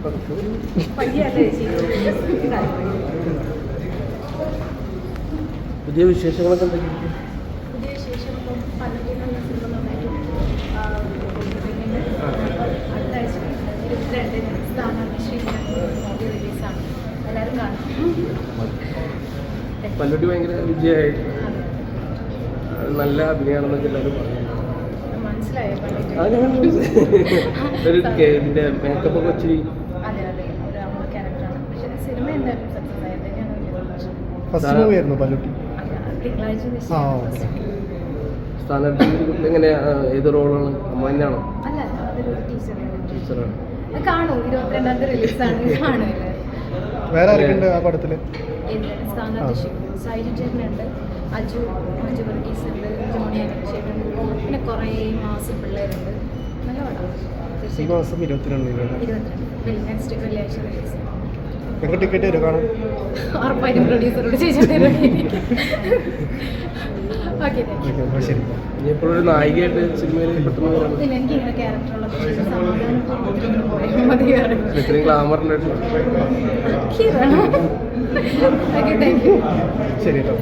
പുതിയ വിശേഷങ്ങളൊക്കെ എന്തെങ്കിലും? പുതിയ വിശേഷം ഇപ്പം പലതിനുള്ള സിനിമ നന്നായിട്ട് അടുത്ത ആഴ്ച 22 സ്ഥാനാർത്ഥി ശ്രീ റിലീസാണ്. എല്ലാവരും കാണും. പല്ലൂട്ടി ഭയങ്കര വിജയമായി, നല്ല അഭിനയമാണെന്നൊക്കെ എല്ലാവരും പറഞ്ഞു. മനസ്സിലായോ? ഇതിന്റെ മേക്കപ്പ് ഒക്കെ വെച്ച് അതെ അതെ, ഒരു അമ്മ ക്യാരക്ടറാണ്. പക്ഷേ സിനിമ എന്തായാലും സക്സസ് ആയത് തന്നെയാണ് വലിയ ഫസ്റ്റ് മൂവി ആയിരുന്നു പല്ലൂട്ടി. തിങ്കളാഴ്ച സ്ഥാനാർത്ഥി എങ്ങനെ, ഏത് റോളാണ്? അമ്മ തന്നെയാണോ? അല്ല, അതൊരു ടീച്ചറാണ്. കാണും. 22 റിലീസാണ്. കാണുമല്ലേ? വേറെ ആരൊക്കെയുണ്ട് ആ പടത്തില്? സ്ഥാനാർത്ഥി സൈജു ചേട്ടനുണ്ട്, അജു വർഗീസ് ഉണ്ട്, ജോണി ചേട്ടനുണ്ട്, പിന്നെ കുറേ മാസം പിള്ളേരുണ്ട്. നല്ല പടമാണ്. ഈ മാസം 22 നെക്സ്റ്റ് വെള്ളിയാഴ്ച റിലീസ്. എങ്ങനെ ടിക്കറ്റ് വരും കാണാൻ? ഉറപ്പായിട്ടും പ്രൊഡ്യൂസറോട് ചോദിച്ചിട്ട് ഓക്കെ. ശരി. ഇപ്പോഴൊരു നായികയായിട്ട് സിനിമയിൽ പെട്ടെന്ന് ഇല്ല, എനിക്ക് ഇങ്ങനെ ക്യാരക്ടറുള്ള സമാധാനം മതിയാണ്. ഇത്രയും ഗ്ലാമർ ഉണ്ടായിട്ട് ഓക്കെ, താങ്ക് യു. ശരി കേട്ടോ.